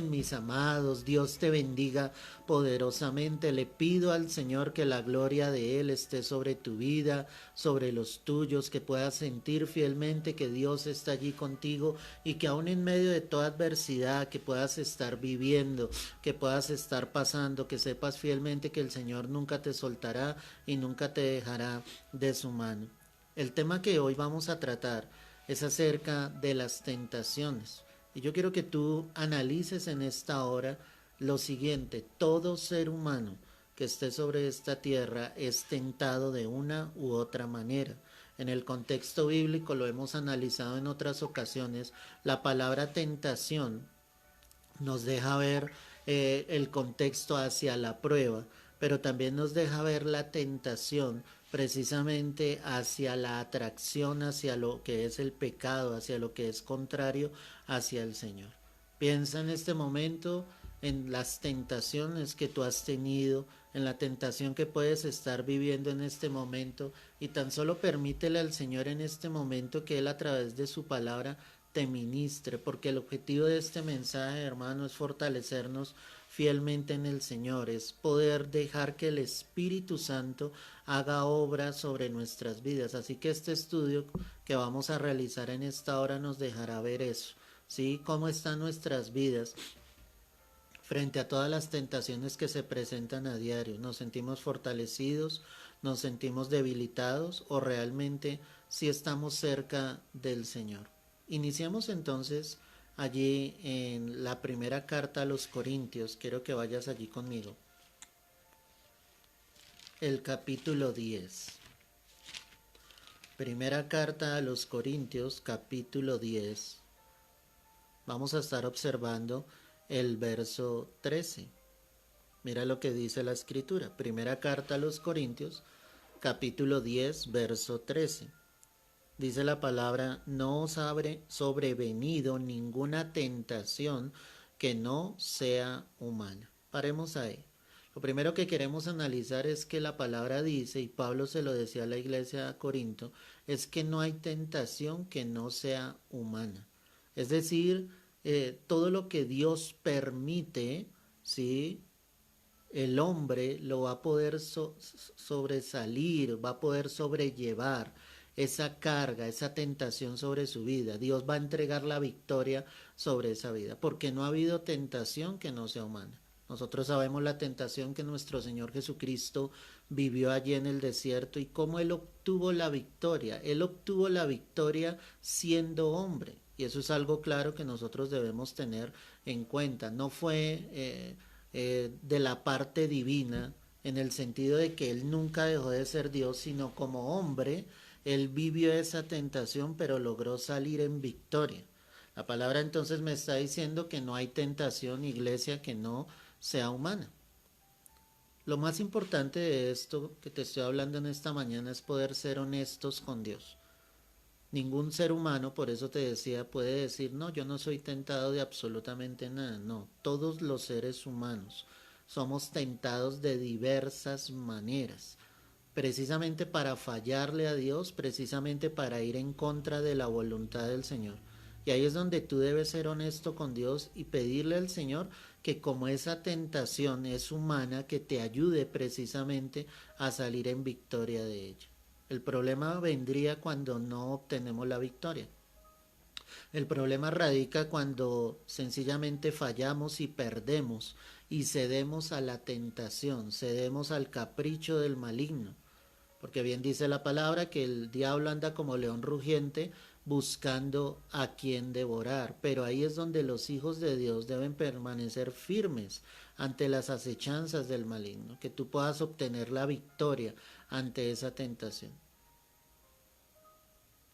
Mis amados, Dios te bendiga poderosamente. Le pido al Señor que la gloria de Él esté sobre tu vida, sobre los tuyos, que puedas sentir fielmente que Dios está allí contigo y que aún en medio de toda adversidad que puedas estar viviendo, que puedas estar pasando, que sepas fielmente que el Señor nunca te soltará y nunca te dejará de su mano. El tema que hoy vamos a tratar es acerca de las tentaciones. Y yo quiero que tú analices en esta hora lo siguiente: todo ser humano que esté sobre esta tierra es tentado de una u otra manera. En el contexto bíblico lo hemos analizado en otras ocasiones. La palabra tentación nos deja ver el contexto hacia la prueba, pero también nos deja ver la tentación precisamente hacia la atracción, hacia lo que es el pecado, hacia lo que es contrario hacia el Señor. Piensa en este momento en las tentaciones que tú has tenido, en la tentación que puedes estar viviendo en este momento, y tan solo permítele al Señor en este momento que Él a través de su palabra te ministre, porque el objetivo de este mensaje, hermano, es fortalecernos fielmente en el Señor, es poder dejar que el Espíritu Santo haga obra sobre nuestras vidas. Así que este estudio que vamos a realizar en esta hora nos dejará ver eso, ¿sí? Cómo están nuestras vidas frente a todas las tentaciones que se presentan a diario. ¿Nos sentimos fortalecidos? ¿Nos sentimos debilitados? ¿O realmente si estamos cerca del Señor? Iniciamos entonces allí en la primera carta a los Corintios. Quiero que vayas allí conmigo. El capítulo 10. Primera carta a los Corintios, capítulo 10. Vamos a estar observando el verso 13. Mira lo que dice la escritura. Primera carta a los Corintios, capítulo 10, verso 13. Dice la palabra: no os habrá sobrevenido ninguna tentación que no sea humana. Paremos ahí. Lo primero que queremos analizar es que la palabra dice, y Pablo se lo decía a la iglesia de Corinto, es que no hay tentación que no sea humana. Es decir, todo lo que Dios permite, ¿sí?, el hombre lo va a poder sobresalir, va a poder sobrellevar esa carga, esa tentación sobre su vida. Dios va a entregar la victoria sobre esa vida, porque no ha habido tentación que no sea humana. Nosotros sabemos la tentación que nuestro Señor Jesucristo vivió allí en el desierto y cómo Él obtuvo la victoria. Él obtuvo la victoria siendo hombre. Y eso es algo claro que nosotros debemos tener en cuenta. No fue de la parte divina, en el sentido de que Él nunca dejó de ser Dios, sino como hombre, Él vivió esa tentación, pero logró salir en victoria. La palabra entonces me está diciendo que no hay tentación, iglesia, que no sea humana. Lo más importante de esto que te estoy hablando en esta mañana es poder ser honestos con Dios. Ningún ser humano, por eso te decía, puede decir, no, yo no soy tentado de absolutamente nada. No, todos los seres humanos somos tentados de diversas maneras, precisamente para fallarle a Dios, precisamente para ir en contra de la voluntad del Señor. Y ahí es donde tú debes ser honesto con Dios y pedirle al Señor que, como esa tentación es humana, que te ayude precisamente a salir en victoria de ella. El problema vendría cuando no obtenemos la victoria. El problema radica cuando sencillamente fallamos y perdemos y cedemos a la tentación, cedemos al capricho del maligno. Porque bien dice la palabra que el diablo anda como león rugiente buscando a quien devorar. Pero ahí es donde los hijos de Dios deben permanecer firmes ante las acechanzas del maligno, que tú puedas obtener la victoria ante esa tentación.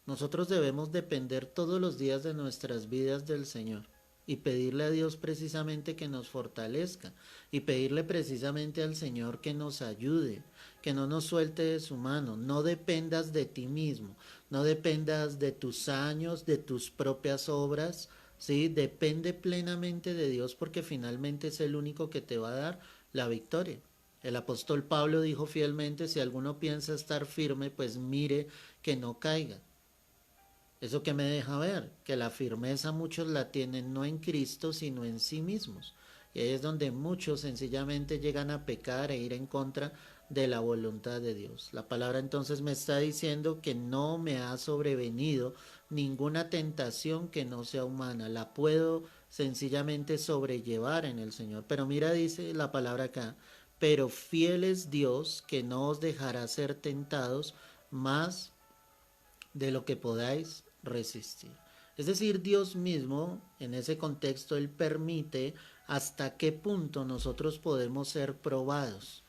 Nosotros debemos depender todos los días de nuestras vidas del Señor y pedirle a Dios precisamente que nos fortalezca y pedirle precisamente al Señor que nos ayude, que no nos suelte de su mano. No dependas de ti mismo, no dependas de tus años, de tus propias obras, ¿sí? Depende plenamente de Dios, porque finalmente es el único que te va a dar la victoria. El apóstol Pablo dijo fielmente: si alguno piensa estar firme, pues mire que no caiga. ¿Eso que me deja ver? Que la firmeza muchos la tienen no en Cristo, sino en sí mismos. Y ahí es donde muchos sencillamente llegan a pecar e ir en contra de la voluntad de Dios. La palabra entonces me está diciendo que no me ha sobrevenido ninguna tentación que no sea humana. La puedo sencillamente sobrellevar en el Señor. Pero mira, dice la palabra acá, pero fiel es Dios que no os dejará ser tentados más de lo que podáis resistir. Es decir, Dios mismo, en ese contexto, Él permite hasta qué punto nosotros podemos ser probados,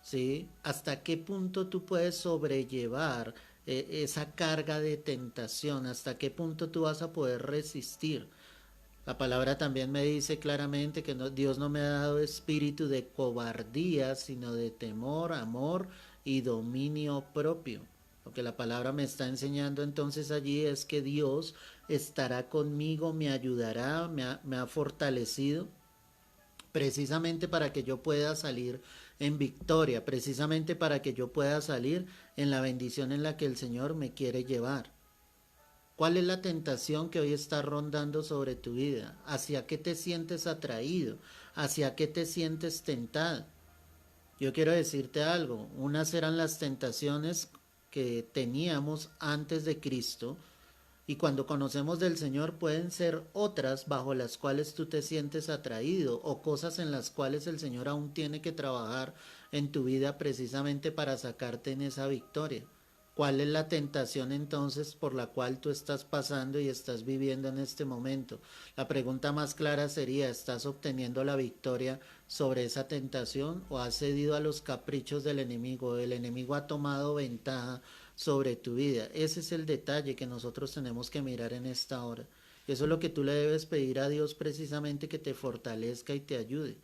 ¿sí? Hasta qué punto tú puedes sobrellevar esa carga de tentación, hasta qué punto tú vas a poder resistir. La palabra también me dice claramente que Dios no me ha dado espíritu de cobardía, sino de temor, amor y dominio propio. Lo que la palabra me está enseñando entonces allí es que Dios estará conmigo, me ayudará, me ha fortalecido precisamente para que yo pueda salir en victoria, precisamente para que yo pueda salir en la bendición en la que el Señor me quiere llevar. ¿Cuál es la tentación que hoy está rondando sobre tu vida? ¿Hacia qué te sientes atraído? ¿Hacia qué te sientes tentado? Yo quiero decirte algo, unas eran las tentaciones que teníamos antes de Cristo y cuando conocemos del Señor pueden ser otras bajo las cuales tú te sientes atraído o cosas en las cuales el Señor aún tiene que trabajar en tu vida precisamente para sacarte en esa victoria. ¿Cuál es la tentación entonces por la cual tú estás pasando y estás viviendo en este momento? La pregunta más clara sería, ¿estás obteniendo la victoria sobre esa tentación o has cedido a los caprichos del enemigo? El enemigo ha tomado ventaja sobre tu vida. Ese es el detalle que nosotros tenemos que mirar en esta hora. Y eso es lo que tú le debes pedir a Dios precisamente, que te fortalezca y te ayude.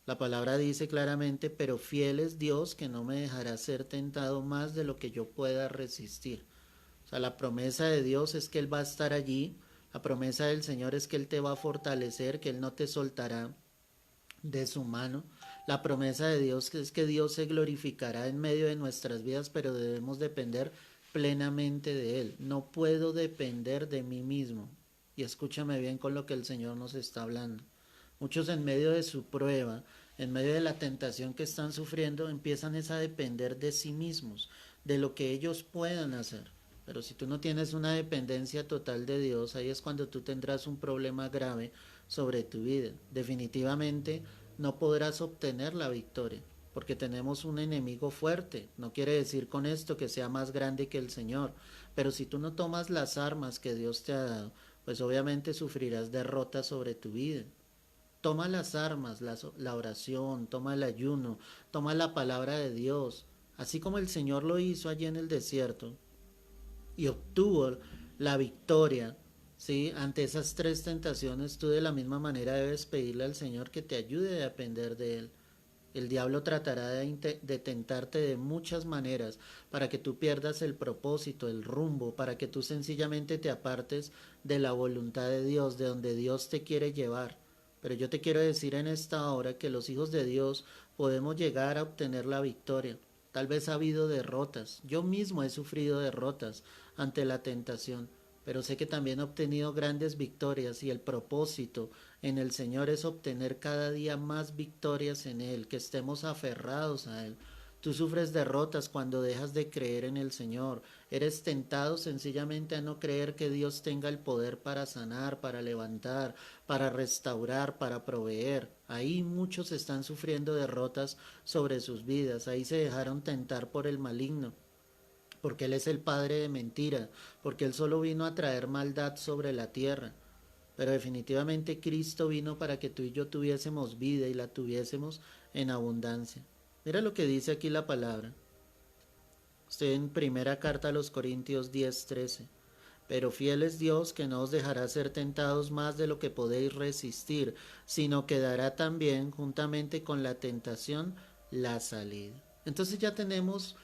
La palabra dice claramente, pero fiel es Dios que no me dejará ser tentado más de lo que yo pueda resistir. O sea, la promesa de Dios es que Él va a estar allí. La promesa del Señor es que Él te va a fortalecer, que Él no te soltará de su mano. La promesa de Dios es que Dios se glorificará en medio de nuestras vidas, pero debemos depender plenamente de Él. No puedo depender de mí mismo. Y escúchame bien con lo que el Señor nos está hablando. Muchos en medio de su prueba, en medio de la tentación que están sufriendo, empiezan a depender de sí mismos, de lo que ellos puedan hacer. Pero si tú no tienes una dependencia total de Dios, ahí es cuando tú tendrás un problema grave sobre tu vida. Definitivamente no podrás obtener la victoria, porque tenemos un enemigo fuerte. No quiere decir con esto que sea más grande que el Señor, pero si tú no tomas las armas que Dios te ha dado, pues obviamente sufrirás derrota sobre tu vida. Toma las armas, la oración, toma el ayuno, toma la palabra de Dios, así como el Señor lo hizo allí en el desierto y obtuvo la victoria, ¿sí? Ante esas tres tentaciones, tú de la misma manera debes pedirle al Señor que te ayude a depender de Él. El diablo tratará de tentarte de muchas maneras para que tú pierdas el propósito, el rumbo, para que tú sencillamente te apartes de la voluntad de Dios, de donde Dios te quiere llevar. Pero yo te quiero decir en esta hora que los hijos de Dios podemos llegar a obtener la victoria. Tal vez ha habido derrotas. Yo mismo he sufrido derrotas ante la tentación, pero sé que también he obtenido grandes victorias y el propósito en el Señor es obtener cada día más victorias en Él, que estemos aferrados a Él. Tú sufres derrotas cuando dejas de creer en el Señor. Eres tentado sencillamente a no creer que Dios tenga el poder para sanar, para levantar, para restaurar, para proveer. Ahí muchos están sufriendo derrotas sobre sus vidas. Ahí se dejaron tentar por el maligno, porque Él es el padre de mentira, porque Él solo vino a traer maldad sobre la tierra. Pero definitivamente Cristo vino para que tú y yo tuviésemos vida y la tuviésemos en abundancia. Mira lo que dice aquí la palabra. Estoy en primera carta a los Corintios 10:13. Pero fiel es Dios que no os dejará ser tentados más de lo que podéis resistir, sino que dará también, juntamente con la tentación, la salida. Entonces ya tenemos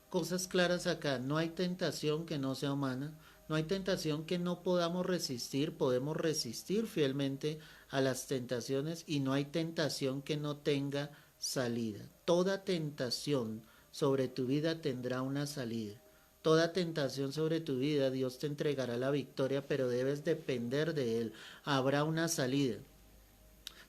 cosas claras acá. No hay tentación que no sea humana. No hay tentación que no podamos resistir. Podemos resistir fielmente a las tentaciones y no hay tentación que no tenga salida. Toda tentación sobre tu vida tendrá una salida. Toda tentación sobre tu vida, Dios te entregará la victoria, pero debes depender de Él. Habrá una salida,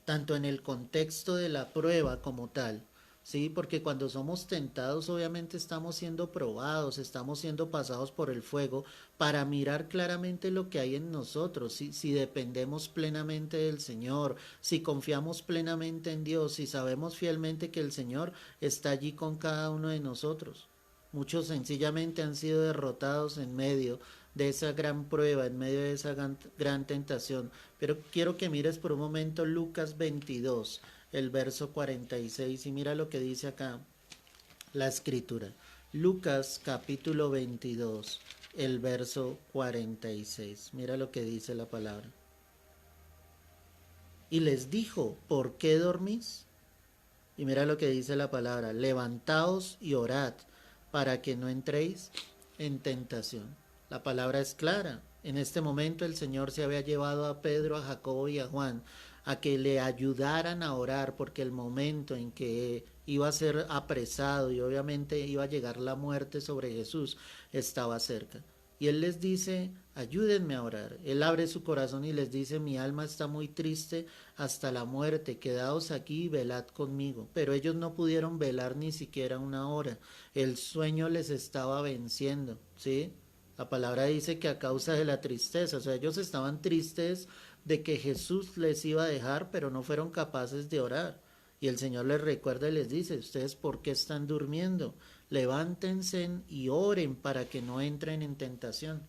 tanto en el contexto de la prueba como tal. Sí, porque cuando somos tentados obviamente estamos siendo probados, estamos siendo pasados por el fuego para mirar claramente lo que hay en nosotros, si dependemos plenamente del Señor, si confiamos plenamente en Dios, si sabemos fielmente que el Señor está allí con cada uno de nosotros. Muchos sencillamente han sido derrotados en medio de esa gran prueba, en medio de esa gran tentación. Pero quiero que mires por un momento Lucas 22, el verso 46, y mira lo que dice acá la escritura. Lucas capítulo 22, el verso 46. Mira lo que dice la palabra. Y les dijo, ¿por qué dormís? Y mira lo que dice la palabra, levantaos y orad para que no entréis en tentación. La palabra es clara. En este momento el Señor se había llevado a Pedro, a Jacobo y a Juan a que le ayudaran a orar, porque el momento en que iba a ser apresado y obviamente iba a llegar la muerte sobre Jesús estaba cerca. Y Él les dice, ayúdenme a orar. Él abre su corazón y les dice, mi alma está muy triste hasta la muerte, quedaos aquí y velad conmigo. Pero ellos no pudieron velar ni siquiera una hora. El sueño les estaba venciendo, ¿sí? La palabra dice que a causa de la tristeza, o sea, ellos estaban tristes de que Jesús les iba a dejar, pero no fueron capaces de orar. Y el Señor les recuerda y les dice, ¿ustedes por qué están durmiendo? Levántense y oren para que no entren en tentación.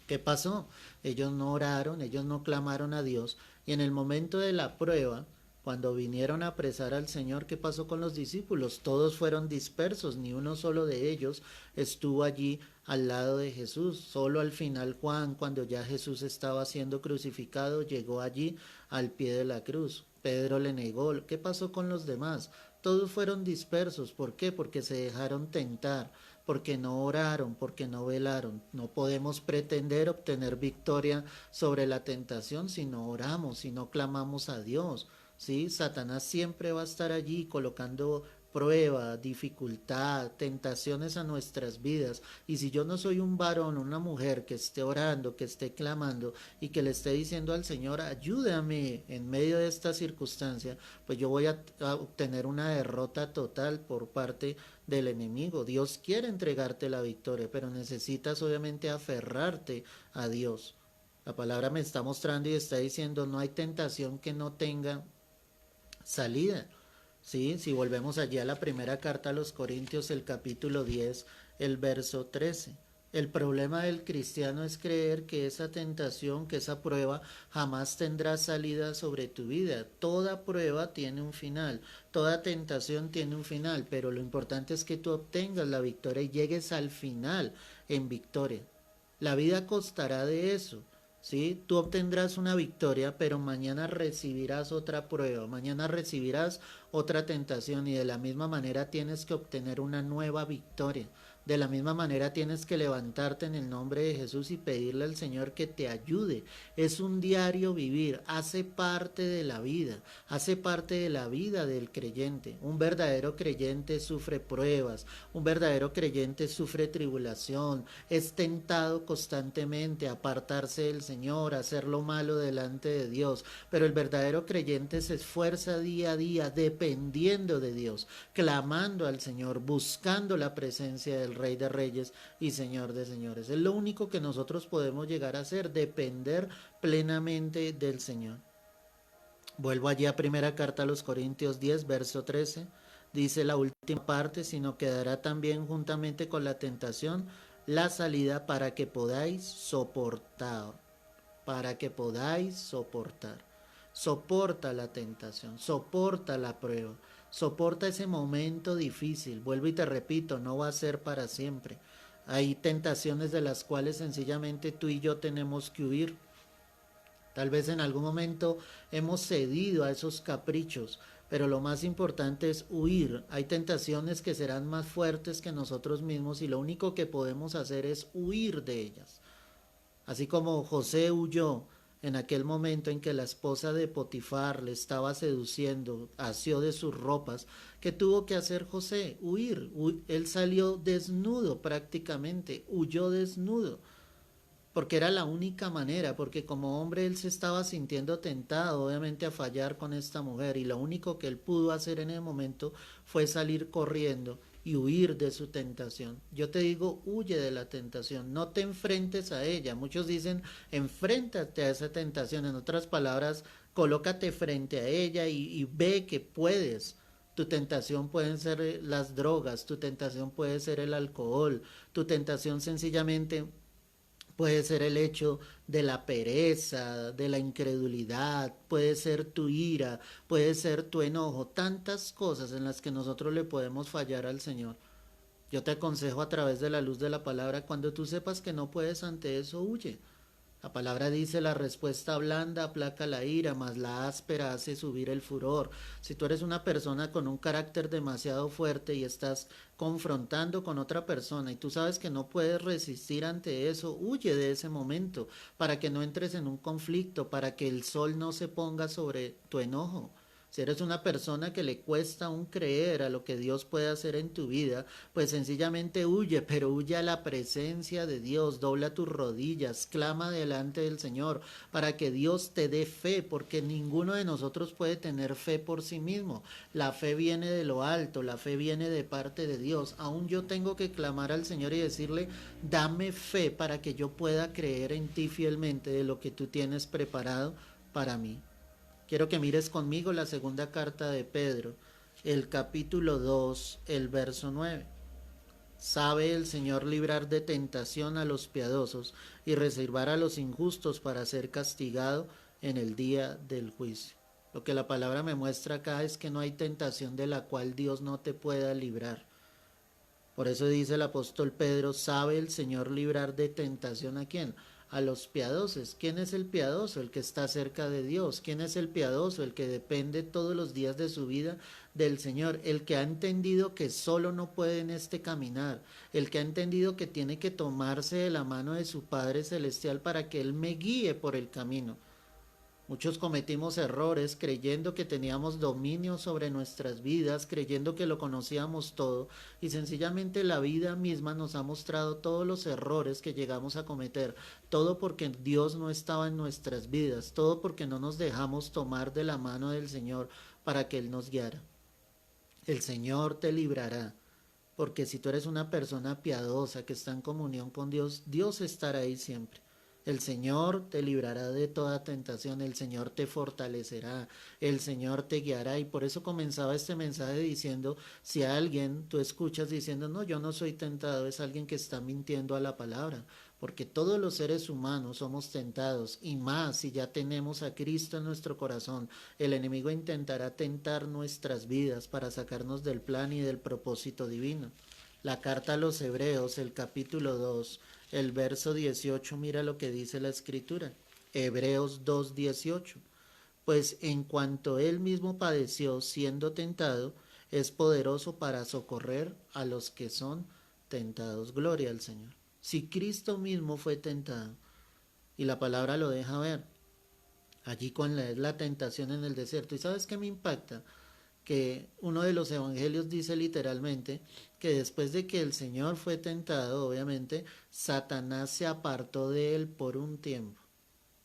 ¿Qué pasó? Ellos no oraron, ellos no clamaron a Dios, y en el momento de la prueba, cuando vinieron a apresar al Señor, ¿qué pasó con los discípulos? Todos fueron dispersos, ni uno solo de ellos estuvo allí al lado de Jesús. Solo al final Juan, cuando ya Jesús estaba siendo crucificado, llegó allí al pie de la cruz. Pedro le negó. ¿Qué pasó con los demás? Todos fueron dispersos. ¿Por qué? Porque se dejaron tentar, porque no oraron, porque no velaron. No podemos pretender obtener victoria sobre la tentación si no oramos, si no clamamos a Dios. ¿Sí? Satanás siempre va a estar allí colocando prueba, dificultad, tentaciones a nuestras vidas. Y si yo no soy un varón, una mujer que esté orando, que esté clamando y que le esté diciendo al Señor, ayúdame en medio de esta circunstancia, pues yo voy a obtener una derrota total por parte del enemigo. Dios quiere entregarte la victoria, pero necesitas obviamente aferrarte a Dios. La palabra me está mostrando y está diciendo, no hay tentación que no tenga salida. ¿Sí? Si volvemos allí a la primera carta a los Corintios, el capítulo 10, el verso 13. El problema del cristiano es creer que esa tentación, que esa prueba jamás tendrá salida sobre tu vida. Toda prueba tiene un final, toda tentación tiene un final, pero lo importante es que tú obtengas la victoria y llegues al final en victoria. La vida costará de eso. ¿Sí? Tú obtendrás una victoria, pero mañana recibirás otra prueba, mañana recibirás otra tentación y de la misma manera tienes que obtener una nueva victoria. De la misma manera tienes que levantarte en el nombre de Jesús y pedirle al Señor que te ayude. Es un diario vivir, hace parte de la vida, hace parte de la vida del creyente. Un verdadero creyente sufre pruebas, un verdadero creyente sufre tribulación, es tentado constantemente a apartarse del Señor, a hacer lo malo delante de Dios. Pero el verdadero creyente se esfuerza día a día dependiendo de Dios, clamando al Señor, buscando la presencia del Rey de Reyes y Señor de Señores. Es lo único que nosotros podemos llegar a hacer, depender plenamente del Señor. Vuelvo allí a primera carta a los Corintios 10, verso 13. Dice la última parte, sino quedará también juntamente con la tentación la salida para que podáis soportar. Para que podáis soportar. Soporta la tentación, soporta la prueba. Soporta ese momento difícil. Vuelvo y te repito, no va a ser para siempre. Hay tentaciones de las cuales sencillamente tú y yo tenemos que huir. Tal vez en algún momento hemos cedido a esos caprichos, pero lo más importante es huir. Hay tentaciones que serán más fuertes que nosotros mismos y lo único que podemos hacer es huir de ellas. Así como José huyó en aquel momento en que la esposa de Potifar le estaba seduciendo, asió de sus ropas, ¿qué tuvo que hacer José? Huir. Él salió desnudo prácticamente, huyó desnudo, porque era la única manera, porque como hombre él se estaba sintiendo tentado, obviamente, a fallar con esta mujer, y lo único que él pudo hacer en el momento fue salir corriendo y huir de su tentación. Yo te digo, huye de la tentación, no te enfrentes a ella. Muchos dicen, enfréntate a esa tentación. En otras palabras, colócate frente a ella y ve que puedes. Tu tentación pueden ser las drogas, tu tentación puede ser el alcohol, tu tentación sencillamente puede ser el hecho de la pereza, de la incredulidad, puede ser tu ira, puede ser tu enojo, tantas cosas en las que nosotros le podemos fallar al Señor. Yo te aconsejo a través de la luz de la palabra, cuando tú sepas que no puedes ante eso, huye. La palabra dice, la respuesta blanda aplaca la ira, mas la áspera hace subir el furor. Si tú eres una persona con un carácter demasiado fuerte y estás confrontando con otra persona y tú sabes que no puedes resistir ante eso, huye de ese momento para que no entres en un conflicto, para que el sol no se ponga sobre tu enojo. Si eres una persona que le cuesta aún creer a lo que Dios puede hacer en tu vida, pues sencillamente huye, pero huye a la presencia de Dios, dobla tus rodillas, clama delante del Señor para que Dios te dé fe, porque ninguno de nosotros puede tener fe por sí mismo. La fe viene de lo alto, la fe viene de parte de Dios. Aún yo tengo que clamar al Señor y decirle, dame fe para que yo pueda creer en ti fielmente de lo que tú tienes preparado para mí. Quiero que mires conmigo la segunda carta de Pedro, el capítulo 2, el verso 9. Sabe el Señor librar de tentación a los piadosos y reservar a los injustos para ser castigado en el día del juicio. Lo que la palabra me muestra acá es que no hay tentación de la cual Dios no te pueda librar. Por eso dice el apóstol Pedro, ¿sabe el Señor librar de tentación a quién? A los piadosos. ¿Quién es el piadoso? El que está cerca de Dios. ¿Quién es el piadoso? El que depende todos los días de su vida del Señor. El que ha entendido que solo no puede en este caminar. El que ha entendido que tiene que tomarse de la mano de su Padre Celestial para que Él me guíe por el camino. Muchos cometimos errores creyendo que teníamos dominio sobre nuestras vidas, creyendo que lo conocíamos todo, y sencillamente la vida misma nos ha mostrado todos los errores que llegamos a cometer, todo porque Dios no estaba en nuestras vidas, todo porque no nos dejamos tomar de la mano del Señor para que Él nos guiara. El Señor te librará, porque si tú eres una persona piadosa que está en comunión con Dios, Dios estará ahí siempre. El Señor te librará de toda tentación, el Señor te fortalecerá, el Señor te guiará. Y por eso comenzaba este mensaje diciendo, si a alguien tú escuchas diciendo, no, yo no soy tentado, es alguien que está mintiendo a la palabra, porque todos los seres humanos somos tentados, y más si ya tenemos a Cristo en nuestro corazón. El enemigo intentará tentar nuestras vidas para sacarnos del plan y del propósito divino. La carta a los Hebreos, el capítulo 2, el verso 18, mira lo que dice la escritura. Hebreos 2:18. Pues en cuanto él mismo padeció siendo tentado, es poderoso para socorrer a los que son tentados. Gloria al Señor. Si Cristo mismo fue tentado, y la palabra lo deja ver, allí con la tentación en el desierto. ¿Y sabes qué me impacta? Que uno de los evangelios dice literalmente que después de que el Señor fue tentado, obviamente, Satanás se apartó de él por un tiempo.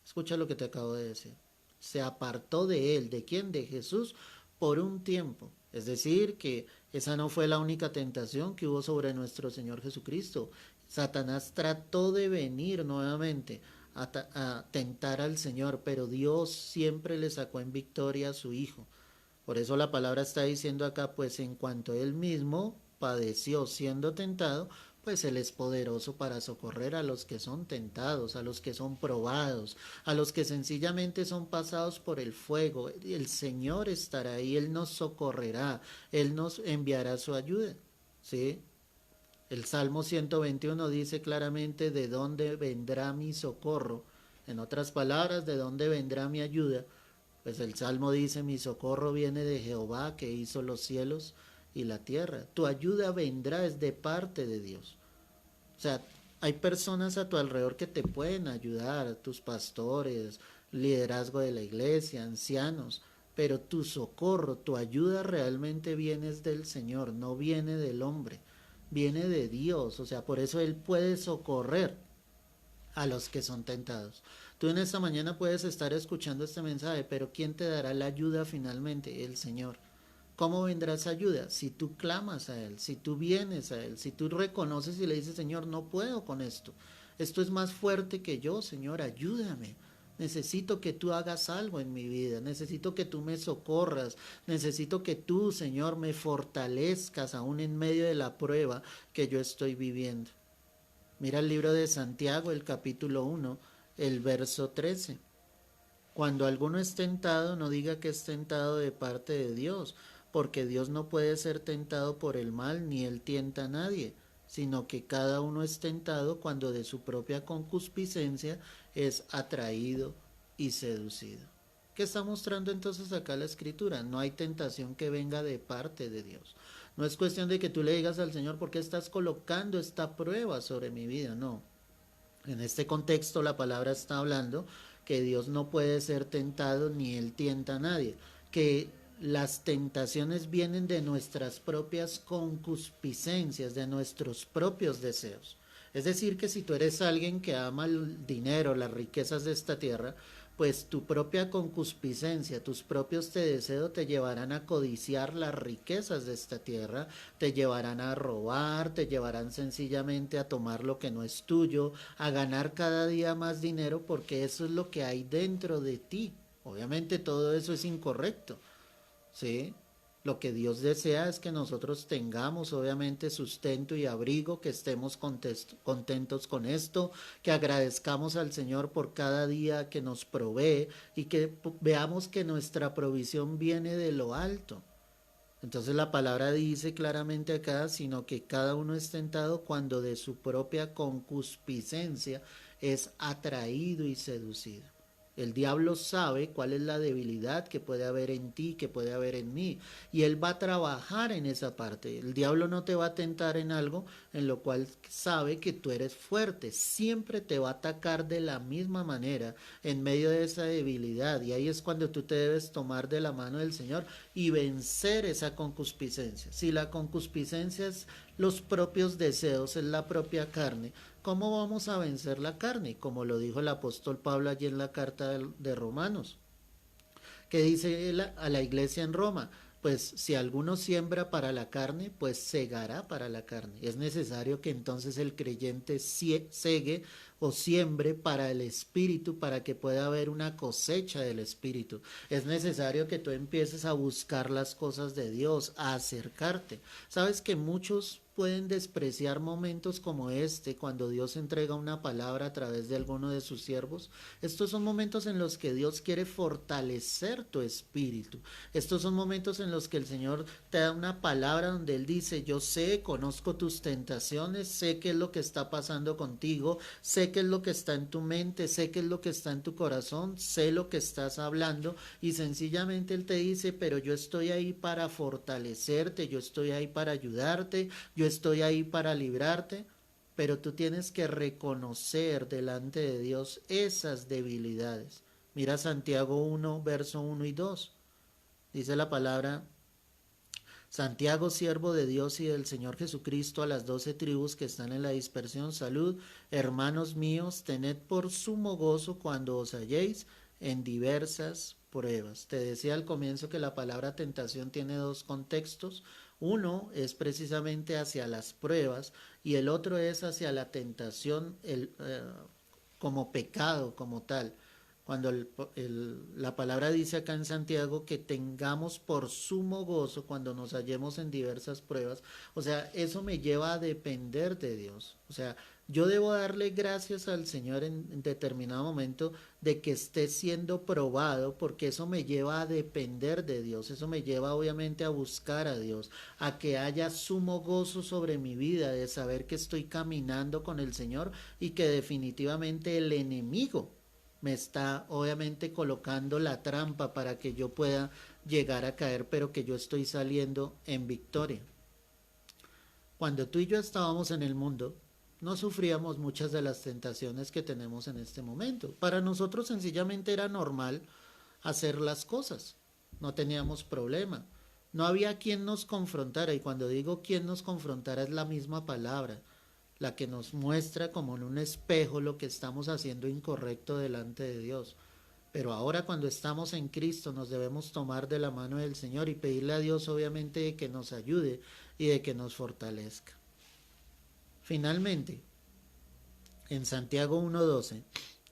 Escucha lo que te acabo de decir. Se apartó de él. ¿De quién? De Jesús por un tiempo. Es decir, que esa no fue la única tentación que hubo sobre nuestro Señor Jesucristo. Satanás trató de venir nuevamente a tentar al Señor, pero Dios siempre le sacó en victoria a su Hijo. Por eso la palabra está diciendo acá, pues en cuanto él mismo padeció siendo tentado, pues él es poderoso para socorrer a los que son tentados, a los que son probados, a los que sencillamente son pasados por el fuego. El Señor estará ahí, Él nos socorrerá, Él nos enviará su ayuda. ¿Sí? El Salmo 121 dice claramente de dónde vendrá mi socorro. En otras palabras, de dónde vendrá mi ayuda. Pues el Salmo dice, mi socorro viene de Jehová que hizo los cielos y la tierra. Tu ayuda vendrá, es de parte de Dios. O sea, hay personas a tu alrededor que te pueden ayudar, tus pastores, liderazgo de la iglesia, ancianos, pero tu socorro, tu ayuda realmente viene del Señor, no viene del hombre, viene de Dios. O sea, por eso Él puede socorrer a los que son tentados. Tú en esta mañana puedes estar escuchando este mensaje, pero ¿quién te dará la ayuda finalmente? El Señor. ¿Cómo vendrá esa ayuda? Si tú clamas a Él, si tú vienes a Él, si tú reconoces y le dices, Señor, no puedo con esto. Esto es más fuerte que yo, Señor, ayúdame. Necesito que tú hagas algo en mi vida, necesito que tú me socorras, necesito que tú, Señor, me fortalezcas aún en medio de la prueba que yo estoy viviendo. Mira el libro de Santiago, el capítulo 1, el verso 13. Cuando alguno es tentado, no diga que es tentado de parte de Dios, porque Dios no puede ser tentado por el mal, ni él tienta a nadie, sino que cada uno es tentado cuando de su propia concupiscencia es atraído y seducido. ¿Qué está mostrando entonces acá la escritura? No hay tentación que venga de parte de Dios. No es cuestión de que tú le digas al Señor, ¿por qué estás colocando esta prueba sobre mi vida? No. En este contexto la palabra está hablando que Dios no puede ser tentado ni él tienta a nadie, que las tentaciones vienen de nuestras propias concupiscencias, de nuestros propios deseos. Es decir, que si tú eres alguien que ama el dinero, las riquezas de esta tierra, pues tu propia concupiscencia, tus propios deseos te llevarán a codiciar las riquezas de esta tierra, te llevarán a robar, te llevarán sencillamente a tomar lo que no es tuyo, a ganar cada día más dinero, porque eso es lo que hay dentro de ti. Obviamente todo eso es incorrecto, ¿sí? Lo que Dios desea es que nosotros tengamos obviamente sustento y abrigo, que estemos contentos con esto, que agradezcamos al Señor por cada día que nos provee y que veamos que nuestra provisión viene de lo alto. Entonces la palabra dice claramente acá, sino que cada uno es tentado cuando de su propia concupiscencia es atraído y seducido. El diablo sabe cuál es la debilidad que puede haber en ti, que puede haber en mí, y él va a trabajar en esa parte. El diablo no te va a tentar en algo en lo cual sabe que tú eres fuerte, siempre te va a atacar de la misma manera en medio de esa debilidad, y ahí es cuando tú te debes tomar de la mano del Señor y vencer esa concupiscencia. Si la concupiscencia es los propios deseos, es la propia carne, ¿cómo vamos a vencer la carne? Como lo dijo el apóstol Pablo allí en la carta de Romanos, que dice a la iglesia en Roma, pues si alguno siembra para la carne, pues segará para la carne. Es necesario que entonces el creyente segue o siembre para el Espíritu, para que pueda haber una cosecha del Espíritu. Es necesario que tú empieces a buscar las cosas de Dios, a acercarte. Sabes que muchos pueden despreciar momentos como este, cuando Dios entrega una palabra a través de alguno de sus siervos. Estos son momentos en los que Dios quiere fortalecer tu espíritu. Estos son momentos en los que el Señor te da una palabra donde Él dice, yo sé, conozco tus tentaciones, sé qué es lo que está pasando contigo, sé qué es lo que está en tu mente, sé qué es lo que está en tu corazón, sé lo que estás hablando, y sencillamente Él te dice, pero yo estoy ahí para fortalecerte, yo estoy ahí para ayudarte, yo estoy ahí para librarte, pero tú tienes que reconocer delante de Dios esas debilidades. Mira Santiago 1, verso 1 y 2. Dice la palabra, Santiago, siervo de Dios y del Señor Jesucristo, a las 12 tribus que están en la dispersión, salud. Hermanos míos, tened por sumo gozo cuando os halléis en diversas pruebas. Te decía al comienzo que la palabra tentación tiene dos contextos. Uno es precisamente hacia las pruebas y el otro es hacia la tentación como pecado, como tal. Cuando la palabra dice acá en Santiago que tengamos por sumo gozo cuando nos hallemos en diversas pruebas, o sea, eso me lleva a depender de Dios. O sea, yo debo darle gracias al Señor en determinado momento de que esté siendo probado, porque eso me lleva a depender de Dios, eso me lleva obviamente a buscar a Dios, a que haya sumo gozo sobre mi vida, de saber que estoy caminando con el Señor y que definitivamente el enemigo me está obviamente colocando la trampa para que yo pueda llegar a caer, pero que yo estoy saliendo en victoria. Cuando tú y yo estábamos en el mundo, no sufríamos muchas de las tentaciones que tenemos en este momento. Para nosotros sencillamente era normal hacer las cosas, no teníamos problema. No había quien nos confrontara, y cuando digo quien nos confrontara es la misma palabra, la que nos muestra como en un espejo lo que estamos haciendo incorrecto delante de Dios. Pero ahora cuando estamos en Cristo nos debemos tomar de la mano del Señor y pedirle a Dios obviamente de que nos ayude y de que nos fortalezca. Finalmente, en Santiago 1:12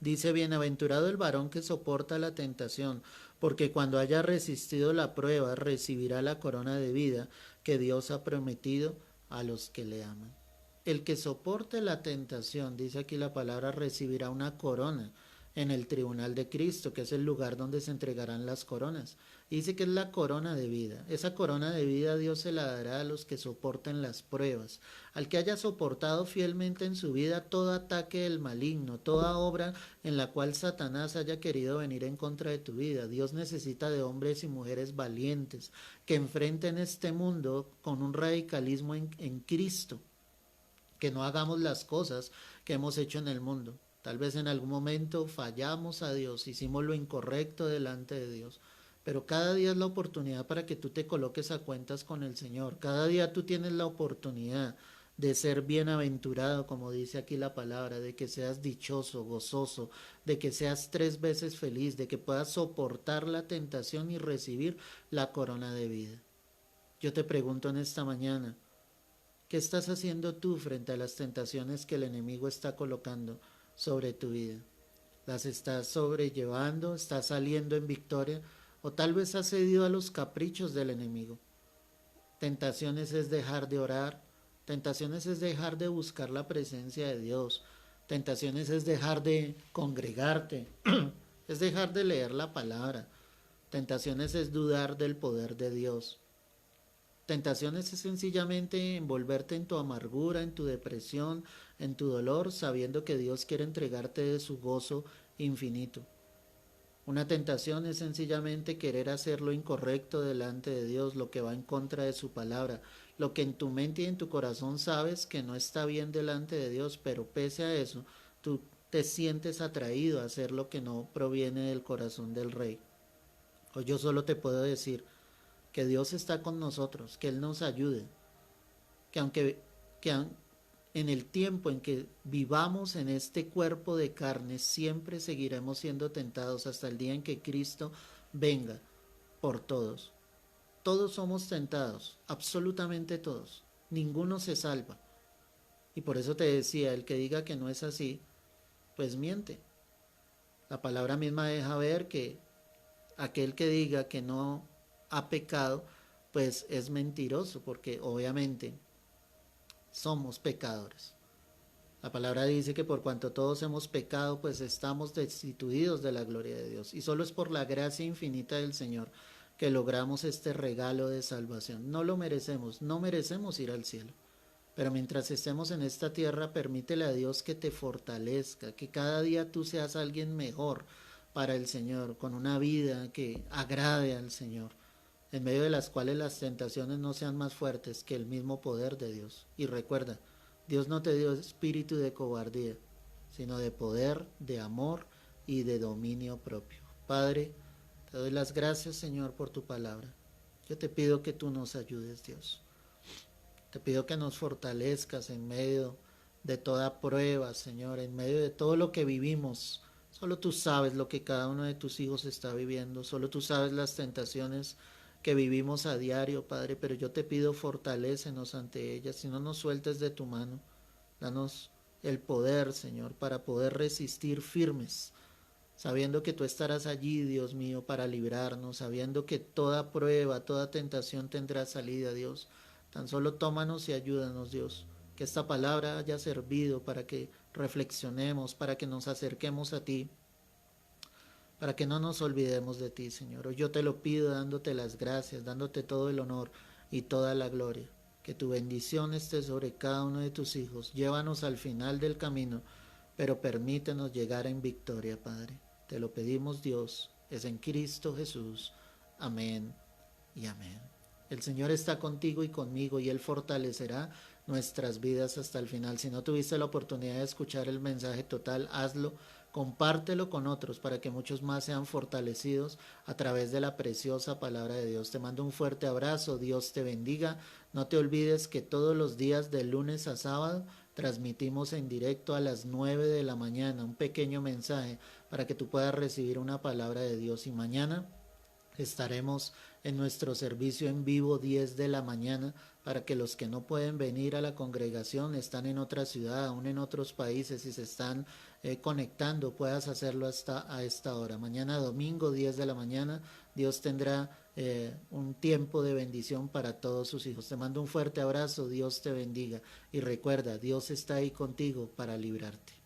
dice: bienaventurado el varón que soporta la tentación, porque cuando haya resistido la prueba recibirá la corona de vida que Dios ha prometido a los que le aman. El que soporte la tentación, dice aquí la palabra, recibirá una corona en el tribunal de Cristo, que es el lugar donde se entregarán las coronas. Y dice que es la corona de vida. Esa corona de vida Dios se la dará a los que soporten las pruebas, al que haya soportado fielmente en su vida todo ataque del maligno, toda obra en la cual Satanás haya querido venir en contra de tu vida. Dios necesita de hombres y mujeres valientes que enfrenten este mundo con un radicalismo en Cristo, que no hagamos las cosas que hemos hecho en el mundo. Tal vez en algún momento fallamos a Dios, hicimos lo incorrecto delante de Dios, pero cada día es la oportunidad para que tú te coloques a cuentas con el Señor. Cada día tú tienes la oportunidad de ser bienaventurado, como dice aquí la palabra, de que seas dichoso, gozoso, de que seas 3 veces feliz, de que puedas soportar la tentación y recibir la corona de vida. Yo te pregunto en esta mañana, ¿qué estás haciendo tú frente a las tentaciones que el enemigo está colocando sobre tu vida? ¿Las estás sobrellevando? ¿Estás saliendo en victoria? ¿O tal vez has cedido a los caprichos del enemigo? Tentaciones es dejar de orar. Tentaciones es dejar de buscar la presencia de Dios. Tentaciones es dejar de congregarte. Es dejar de leer la palabra. Tentaciones es dudar del poder de Dios. Tentaciones es sencillamente envolverte en tu amargura, en tu depresión, en tu dolor, sabiendo que Dios quiere entregarte de su gozo infinito. Una tentación es sencillamente querer hacer lo incorrecto delante de Dios, lo que va en contra de su palabra, lo que en tu mente y en tu corazón sabes que no está bien delante de Dios, pero pese a eso, tú te sientes atraído a hacer lo que no proviene del corazón del Rey. O yo solo te puedo decir que Dios está con nosotros, que Él nos ayude, que aunque en el tiempo en que vivamos en este cuerpo de carne, siempre seguiremos siendo tentados hasta el día en que Cristo venga por todos. Todos somos tentados, absolutamente todos. Ninguno se salva. Y por eso te decía, el que diga que no es así, pues miente. La palabra misma deja ver que aquel que diga que no ha pecado, pues es mentiroso, porque obviamente somos pecadores. La palabra dice que por cuanto todos hemos pecado, pues estamos destituidos de la gloria de Dios. Y solo es por la gracia infinita del Señor que logramos este regalo de salvación. No lo merecemos, no merecemos ir al cielo. Pero mientras estemos en esta tierra, permítele a Dios que te fortalezca, que cada día tú seas alguien mejor para el Señor, con una vida que agrade al Señor, en medio de las cuales las tentaciones no sean más fuertes que el mismo poder de Dios. Y recuerda, Dios no te dio espíritu de cobardía, sino de poder, de amor y de dominio propio. Padre, te doy las gracias, Señor, por tu palabra. Yo te pido que tú nos ayudes, Dios. Te pido que nos fortalezcas en medio de toda prueba, Señor, en medio de todo lo que vivimos. Solo tú sabes lo que cada uno de tus hijos está viviendo. Solo tú sabes las tentaciones que vivimos a diario, Padre, pero yo te pido fortalécenos ante ellas y no nos sueltes de tu mano. Danos el poder, Señor, para poder resistir firmes, sabiendo que tú estarás allí, Dios mío, para librarnos, sabiendo que toda prueba, toda tentación tendrá salida, Dios. Tan solo tómanos y ayúdanos, Dios, que esta palabra haya servido para que reflexionemos, para que nos acerquemos a ti, para que no nos olvidemos de ti, Señor. Hoy yo te lo pido dándote las gracias, dándote todo el honor y toda la gloria. Que tu bendición esté sobre cada uno de tus hijos. Llévanos al final del camino, pero permítenos llegar en victoria, Padre. Te lo pedimos, Dios, es en Cristo Jesús. Amén y amén. El Señor está contigo y conmigo, y Él fortalecerá nuestras vidas hasta el final. Si no tuviste la oportunidad de escuchar el mensaje total, hazlo. Compártelo con otros para que muchos más sean fortalecidos a través de la preciosa palabra de Dios. Te mando un fuerte abrazo, Dios te bendiga. No te olvides que todos los días de lunes a sábado transmitimos en directo a las 9 de la mañana un pequeño mensaje para que tú puedas recibir una palabra de Dios. Y mañana estaremos en nuestro servicio en vivo 10 de la mañana para que los que no pueden venir a la congregación, están en otra ciudad, aún en otros países y se están conectando, puedas hacerlo hasta a esta hora. Mañana domingo 10 de la mañana, Dios tendrá un tiempo de bendición para todos sus hijos. Te mando un fuerte abrazo, Dios te bendiga y recuerda, Dios está ahí contigo para librarte.